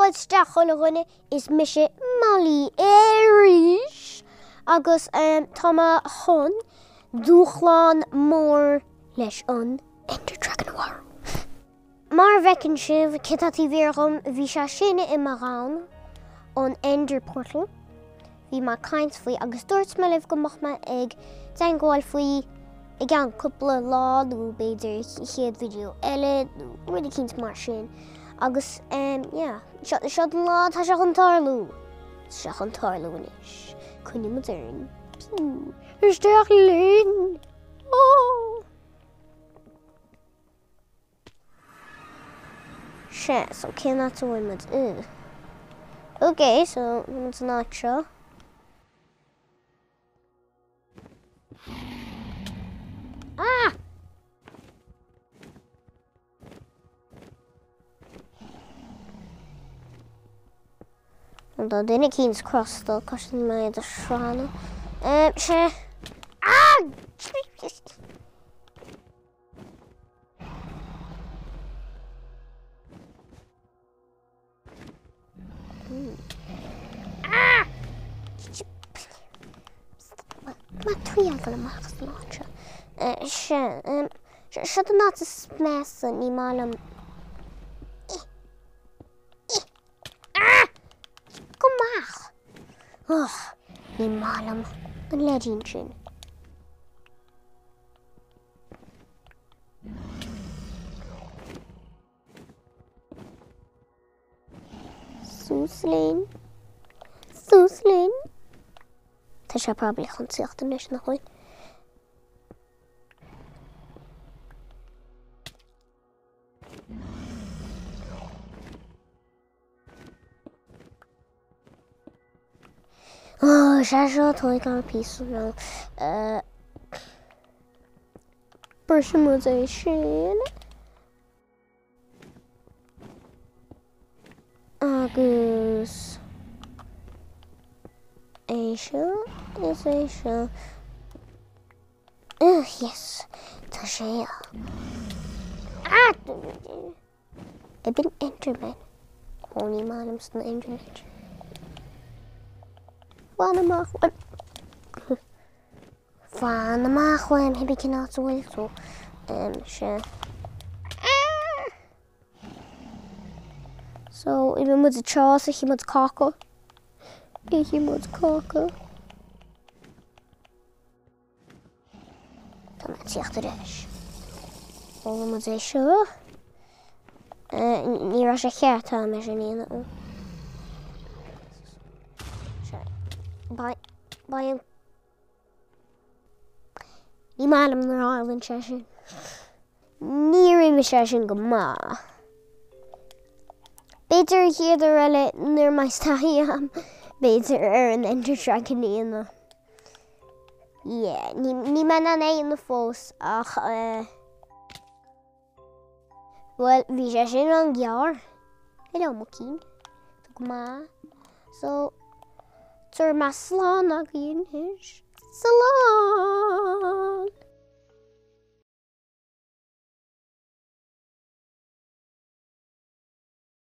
Fáilsteach chun rinne is mise Mailí éiris agus táma chun dúchláán mór leis an Ender Dragon War. Mar bhecinn sibh citatí bhíorcham bhí sé sinne i marán an Ender Portal. Bhí mar caint faoi agus dúirt me libh go machma ag deangáil faoi ag an cúpla lá nó beidir chéad video eile nó ruidir cinnt mar sin. Agus, seo an lá tá seach an tarlú. Seach an tarlú inis. Cúine modern. Isteach linn. Shit, so cannot do it. Okay, so it's not sure. Ah! Although didn't Keen's cross still costing my the shrine. She. Ah! Ah! Ma twy agol yma achos lot. Siad yn not a smes ni malam. Gymach! Oh, ni malam. Yn ledyn sin. Súslin. Ta siya probably chun siach yn nes na hwy. Oh, siya toy gan piece no. Personalization. Agus. Asia. Yes. Ta siya. Ah! I've been Enderman. Only man, I'm still Enderman. Fan amach when he became out so well, so sure. So even with the chance he must cackle. He must cackle. Come on, see after this. All of them sure. Near us a hair time as any of By him. Ní málam na rálann sesin. Níor me sesin go má. Beidir chéadar eile nuair mais taí am. Beidir an Ender Dragon íana. Yeah, ní man an é na fós ach well, bhí sé sin an ghearr. Hello, mo cín. Go má. So Tur mas slán a gyn hys. Slán!